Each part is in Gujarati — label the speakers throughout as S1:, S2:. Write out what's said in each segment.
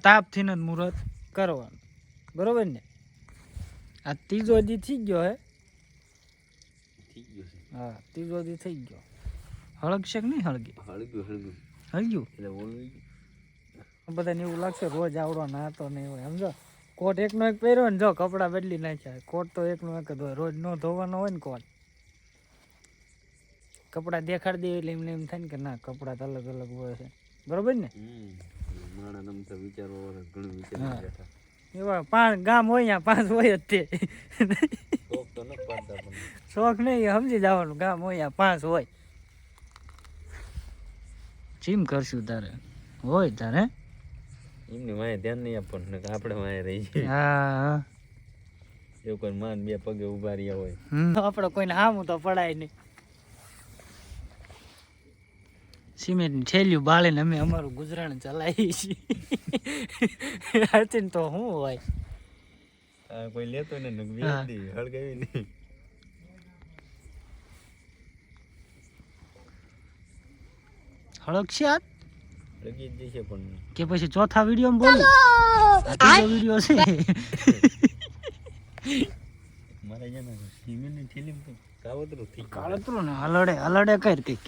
S1: તાપથી જ મુહૂર્ત કરવાનું, બરોબર ને? આ ત્રીજો દી થઈ ગયો હે. હા, ત્રીજો દી થઈ ગયો. હળગશે કે નહીં હળગી? હળગ્યું બધાને એવું લાગશે રોજ આવડો નાતો નહીં હોય, સમજો. કોટ એકનો એક પહેર્યો ને, જો કપડાં બદલી નાખ્યા. કોટ તો એકનો એક જ હોય, રોજ નો ધોવાનો હોય ને કોટ. કપડાં દેખાડી દે એટલે એમને એમ થાય ને કે ના કપડાં તો અલગ અલગ હોય છે, બરોબર ને? એવા 5 ગામ હોય, 5 હોય જ તે. શોખ નહીં, સમજી જવાનું. ગામ હોય 5 હોય. ચીમ કરશું તારે હોય તારે
S2: એમને વાય ધ્યાન નહીં આપવાનું, આપણે વાય રહી જાય.
S1: હા,
S2: એવું કોઈ માન 2 પગે ઉભા રહ્યા હોય.
S1: આપણે કોઈને હામું તો પડાય નહીં. સિમેન્ટની થેલીઓ બાળીને અમે અમારું ગુજરાન ચલાવીએ છીએ. તો શું હોય,
S2: કોઈ લેતો ને હળગાવી નહીં.
S1: હળગશે આ
S2: લગી જ જશે પણ
S1: કે પછી ચોથા વિડીયોમાં બોલું? આ વિડીયો છે
S2: મારે છે ને સિમેન્ટની થેલીમાં કાવતરું થઈ ગયું.
S1: કાળતરું ને હલડે કર કઈક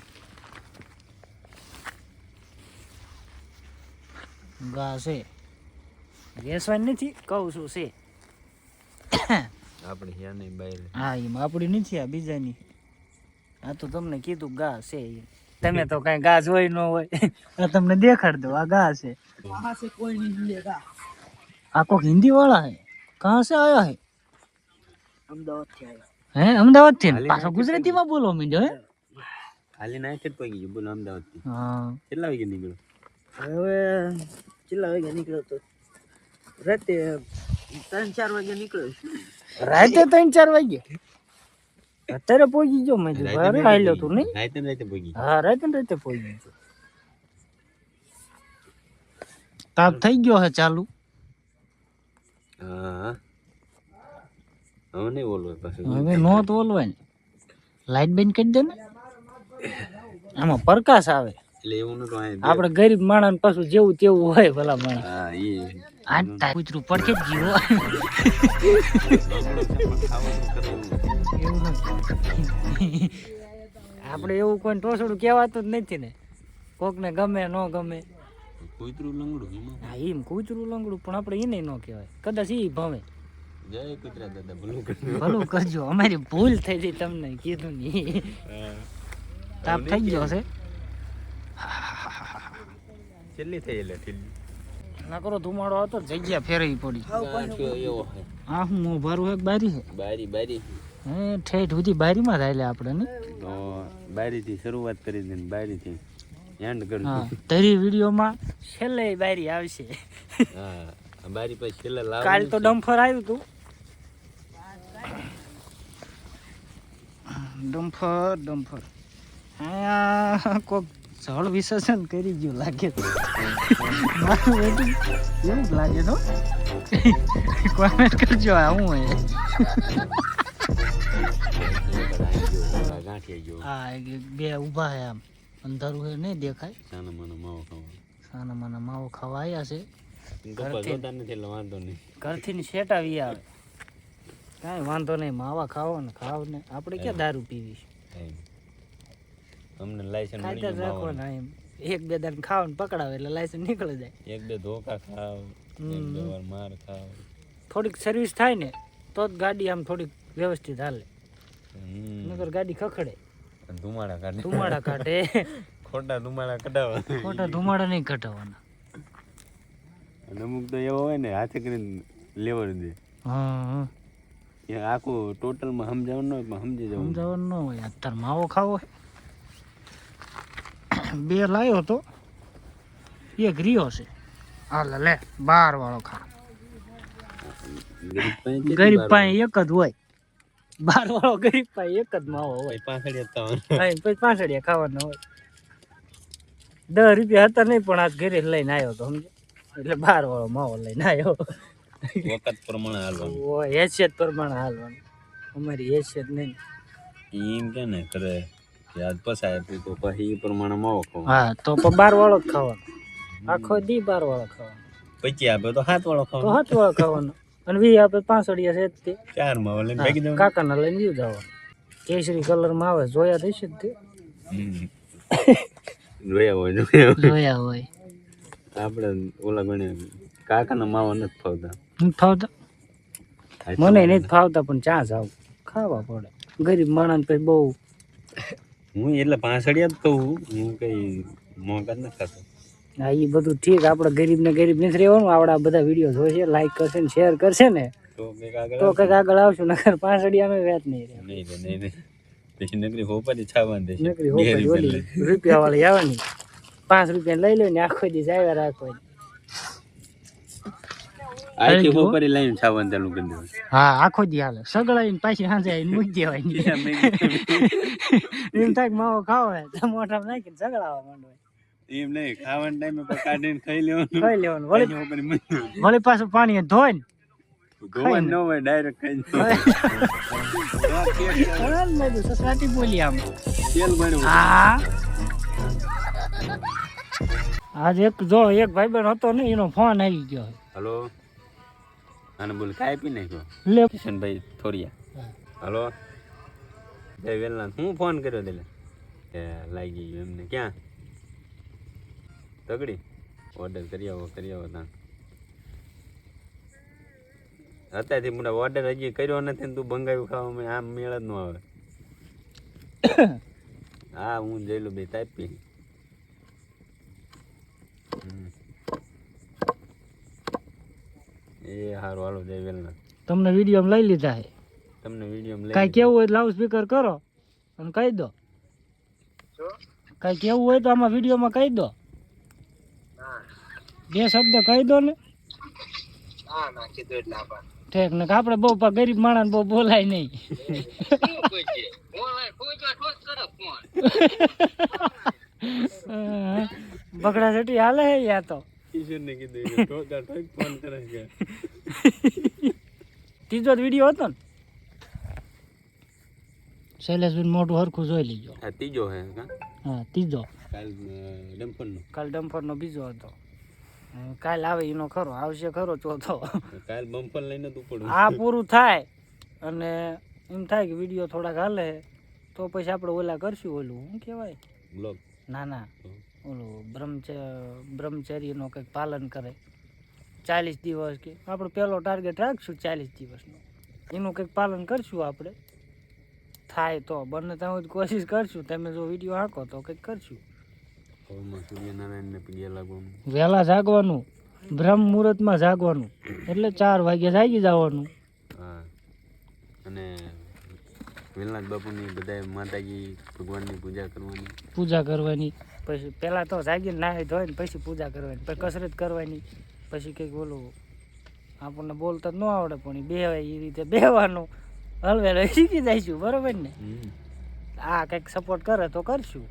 S1: ગા છે વેસવાની નથી, કહું છું છે.
S2: આપણે યા નહીં બહાર.
S1: હા, એમ આપડી નથી, આ બીજાની. આ તો તમને કીધું ગા છે. તમે તો કઈ ગા જોઈ ન હોય. તમને દેખાડ દો, આ ગા છે. કોઈ નહીં ગા. આ કોક હિન્દી વાળા है, कहाँ से आया है? अहमदाबाद से आया है. अहमदाबाद થી પાછો ગુજરાતી માં બોલો મીંડો હે.
S2: ખાલી ના છે કોઈ ગયું બોલો અમદાવાદ થી.
S1: હા,
S2: કેટલા વાગે નીકળ્યો?
S1: હવે કેટલા વાગે નીકળ્યો તો? રાતે 3-4 વાગે નીકળ્યો. રાતે 3-4 વાગે? અત્યારે પહોંચી ગયો મેં. અરે આલ્યો તું નહીં?
S2: રાતે પહોંચી.
S1: હા, રાતે પહોંચી ગયો. તાપ થઈ ગયો હે ચાલુ.
S2: હા, હવે નહીં બોલવાય પાછું.
S1: હવે નો તો બોલવાય ને. લાઈટ બંધ કરી દે ને, આમાં પ્રકાશ આવે.
S2: એટલે એવું નતું.
S1: આપણે ગરીબ માણસ પાછું જેવું તેવું હોય ભલા માણસ.
S2: હા,
S1: આ કૂતરું પડકે જ જીવો. એવું નથી. આપણે એવું કોઈ ટોસડું કહેવાતું જ નથી ને. કોકને ગમે ન ગમે.
S2: કૂતરું લંગડું.
S1: હા, એમ કૂતરું લંગડું પણ આપણે એને ન કહેવાય. કદાચ ઈ ભવે.
S2: જય કૂતરા દાદા,
S1: ભલું કરજો. અમારી ભૂલ થઈ ગઈ, તમને કીધું નહીં. તાપ થઈ ગયો છે.
S2: છેલ્લી થઈ એટલે છેલ્લી
S1: ના કરો ધુમાડો હતો, જગ્યા ફેરવી પડી.
S2: એવો
S1: હા, હું મોભારું એક બારી છે.
S2: બારી
S1: હે, ઠેઠ સુધી બારીમાં થાય આપણે ને.
S2: તો બારીથી શરૂઆત કરી દે, બારીથી એન્ડ કરી દે.
S1: હા, તરી વિડીયોમાં છેલ્લે બારી આવશે.
S2: હા, બારી પછી છેલ્લે લાવ.
S1: કાલ તો ડમ્ફર આવ્યું તું. ડમ્ફર હા, કોક જળ વિસર્જન કરી ગયું લાગે. મારું વેટિંગ એવું જ લાગે તો. કોમેન્ટ કરજો આ હું હે. હા, 2 ઊભા હે, આમ અંધારું હે, નહીં દેખાય. સાના માના માવો ખાવા આવ્યા છે. ઘરથી સેટ આવી આવે, કાંઈ વાંધો નહીં. માવા ખાવો ને ખાવ ને. આપણે ક્યાં દારૂ પીવી?
S2: અમને લાયસન્સ
S1: કાયદા રાખો ને. એમ 1-2 દાન ખાવ ને પકડાવે એટલે લાયસન્સ નીકળી જાય.
S2: 1-2 ધોકા ખાવ, 1-2 વાર માર ખાવ.
S1: થોડીક સર્વિસ થાય ને તો જ ગાડી આમ થોડીક વ્યવસ્થિત હાલે. નકર ગાડી ખખડે, ધુમાડા કાઢે.
S2: ખોટા ધુમાડા કઢાવવા.
S1: ખોટા ધુમાડા નહીં કઢાવવાના.
S2: અમુક તો એવો હોય ને હાથે કરીને લેવડ દે.
S1: હા,
S2: આખું ટોટલમાં સમજાવવાનું હોય પણ
S1: સમજાવવાનું ન હોય. અત્યારે માવો ખાવો હોય. 2 લાવ્યો તો, 1 રહ્યો છે. હાલ લે, 12 વાળો ખા. ગરીબ પાસે એક જ હોય. 12 વાળો ગરીબ પાસે એક જ માવો હોય. પછી 5 ખાવાનો હોય. 10 રૂપિયા હતા નહીં પણ આજ ઘરે લઈને આવ્યો તો, સમજો. એટલે 12 વાળો માવો લઈને આવ્યો.
S2: વખત પ્રમાણે હાલવાનું,
S1: હેસિયત પ્રમાણે હાલવાનું. અમારી હેસિયત નહીં.
S2: એમ કે ને કરે કે આજ પસાય તો પછી એ પ્રમાણે માવો ખાવાનો.
S1: હા, તો 12 વાળો જ ખાવાનો. આખો દી 12 વાળો ખાવાનો.
S2: 25 આપે તો 7 વાળો
S1: તો
S2: ખાવાનો.
S1: હાથ વાળો ખાવાનો અને 20 આપે 5 અડિયા છે જ તે
S2: 4 માં ઓલે ભેગી દેવાનું.
S1: કાકાના લઈને દીવ જવાનું કેસરી કલર માં આવે જોયા થઈશે જ તે
S2: જોયા હોય
S1: જોયા હોય
S2: આપણે ઓલા ગણે કાકાના માવા નથી ફાવતા.
S1: નથી ફાવતા મને નથી ફાવતા પણ ચા જાવ ખાવા પડે ગરીબ માણસ પછી બહુ
S2: હું એટલે 5 અડિયા જ કહું હું કઈ મોંઘા જ નથી ખાતો.
S1: હા એ બધું ઠીક આપણે ગરીબ ને ગરીબ નથી રહેવાનું આવડા બધા વિડીયો જોશે લાઈક કરશે ને શેર કરશે ને
S2: તો કંઈક આગળ
S1: તો કંઈક આગળ આવશું નકર 5 અડિયા અમે વાત નહીં રહે
S2: નહીં પછી નકરી હોપાથી છાવવાનું દેશે.
S1: નકરી હોપડી ઓલી રૂપિયા વાળી આવવાની 5 રૂપિયા લઈ લે ને આખો દી આવ્યા રાખો
S2: આથી હોપારી લઈને છાવવાનું ચાલુ કરી દેવાનું.
S1: હા આખો દી હાલે સગળાઈને પાછી સાંજે આવીને મૂકી દેવાય એમ થાય માવો ખાવો હોય તો મોઢામાં નાખીને સગળાવા માંડવાય
S2: એમ નહીં ખાવાના ટાઈમે પણ કાઢીને ખાઈ લેવાનું.
S1: ખાઈ લેવાનું વળી
S2: હોપારી મૂકી
S1: વળી પાછું પાણી ધોઈને
S2: ધોવાનું ન હોય ડાયરેક્ટ ખાઈ
S1: સસરાટી બોલી આમ
S2: તેલ બન્યું.
S1: હા આજે એક ભાઈબંધ હતો ને એનો ફોન આવી ગયો
S2: હલો આને બોલ કાઈ પી નાખ્યો
S1: લે
S2: કિશનભાઈ થોરિયા. હલો જય વેલનાથ હું ફોન કર્યો એટલે એ લાગી ગયું એમને ક્યાં તગડી ઓર્ડર કરી આવો ત્યાં અત્યારથી મને ઓર્ડર હજી કર્યો નથી ને તું બંગાવ્યું ખાવામાં આમ મેળ જ ન આવે. હા હું જઈલું બે તાપી. એ હારું હાલો જય વેલનાથ.
S1: તમને વિડીયો લઈ લીધા હે
S2: તમને વિડીયો
S1: કાંઈ કેવું હોય લાઉડ સ્પીકર કરો અને કહી દો કાંઈ કેવું હોય તો આમાં વિડીયોમાં કહી દો 2 શબ્દ કહી દો ને ઠીક ને આપણે બહુ ગરીબ માણસ બહુ બોલાય નહીં બગડા છેટી હાલે હે યા તો
S2: કિશોરને કીધું ફોન કરે છે.
S1: ત્રીજો જ વિડીયો હતો ને શૈલેષભાઈ મોટું હરખું જોઈ લેજો.
S2: આ ત્રીજો હે
S1: હા ત્રીજો
S2: કાલ
S1: કાલ ડમ્પરનો બીજો હતો કાલ આવે એનો ખરો આવશે ખરો ચોથો
S2: કાલ બમ્પર લઈને તું પડું
S1: આ પૂરું થાય અને એમ થાય કે વિડીયો થોડાક હાલે તો પછી આપણે ઓલા કરશું ઓલું શું કહેવાય
S2: બ્લોગ.
S1: ના ઓલું બ્રહ્મચર્યનો કંઈક પાલન કરે 40 દિવસ કે આપણે પહેલો ટાર્ગેટ રાખશું 40 દિવસનો એનું કંઈક પાલન કરશું આપણે થાય તો બંને ત્યાં કોશિશ કરશું તમે જો વિડીયો હાંકો તો કંઈક કરશું.
S2: સૂર્યનારાયણને પીડિયા લાગવાનું.
S1: વહેલા જાગવાનું બ્રહ્મ મુહૂર્તમાં જાગવાનું એટલે 4 વાગે જાગી જવાનું.
S2: હા અને વેલનાથ બાપુની બધા માતાજી ભગવાનની પૂજા કરવાની
S1: પછી પહેલાં તો જાગીને નાહી ધોઈને પછી પૂજા કરવાની પછી કસરત કરવાની પછી કંઈક બોલું આપણને બોલતા ન આવડે પણ બેવાય એ રીતે બેવાનું હલવેલો શીખી જઈશું બરોબર ને. આ કંઈક સપોર્ટ કરે તો કરશું.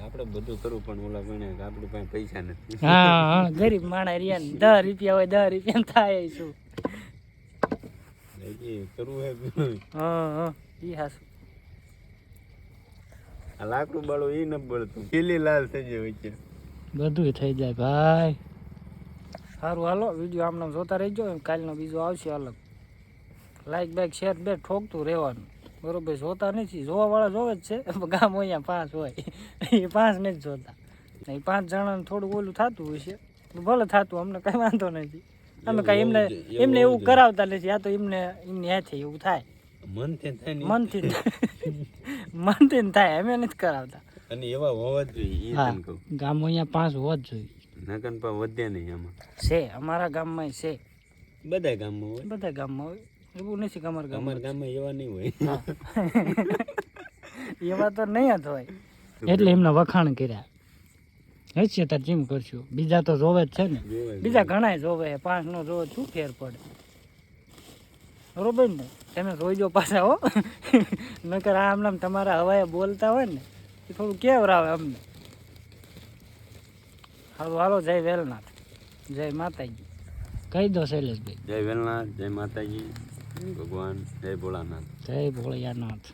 S2: આપણે બધું કરવું પણ ઓલા ગણે આપણી પાસે પૈસા નથી.
S1: હા ગરીબ માણસ રહ્યા ને 10 રૂપિયા હોય 10 રૂપિયા થાય શું
S2: કરવું હે.
S1: હા ઈ હાસું
S2: આ લાકડું બાળો એ ન બળતું ખીલી લાલ થઈ જાય વચ્ચે
S1: બધું થઈ જાય ભાઈ. સારું હાલો વિડીયો આમને જોતા રહેજો કાલનો બીજો આવશે અલગ. લાઈક બાઈક શેર બે ઠોકતું રહેવાનું બરોબર. જોતા નથી જોવાવાળા જોવે જ છે ગામ અહીંયા 5 હોય એ 5 નથી જોતા એ 5 જણાને થોડું ઓલું થતું હોય છે ભલે થતું અમને કાંઈ વાંધો નથી અમે કાંઈ એમને એવું કરાવતા નથી. આ તો એમની હાથે એવું થાય મનથી થાય અમે નથી કરાવતા.
S2: અને એવા હોવા જ જોઈએ.
S1: હા ગામ અહીંયા 5 હોવા જ જોઈએ.
S2: નકન પા વધ્યા નહીં આમાં
S1: છે અમારા ગામમાં છે
S2: બધા ગામમાં હોય
S1: હોય એવું નથી કે અમારા
S2: ગામમાં એવા નહીં હોય
S1: એવા તો નહીં જ હોય એટલે એમના વખાણ કર્યા હશે તાર જીમ કરશું. બીજા તો જોવે જ છે ને બીજા ઘણા જોવે 5 નો જોવે શું ફેર પડે બરોબર ને. તમે જોઈજો પાછા હો નકર આમ નામ તમારા હવાએ બોલતા હોય ને એ થોડું કેવરાવે અમને. હાલો જય વેલનાથ જય માતાજી કહી દો શૈલેષભાઈ.
S2: જય વેલનાથ જય માતાજી ભગવાન જય ભોળાનાથ
S1: જય ભોળિયાનાથ.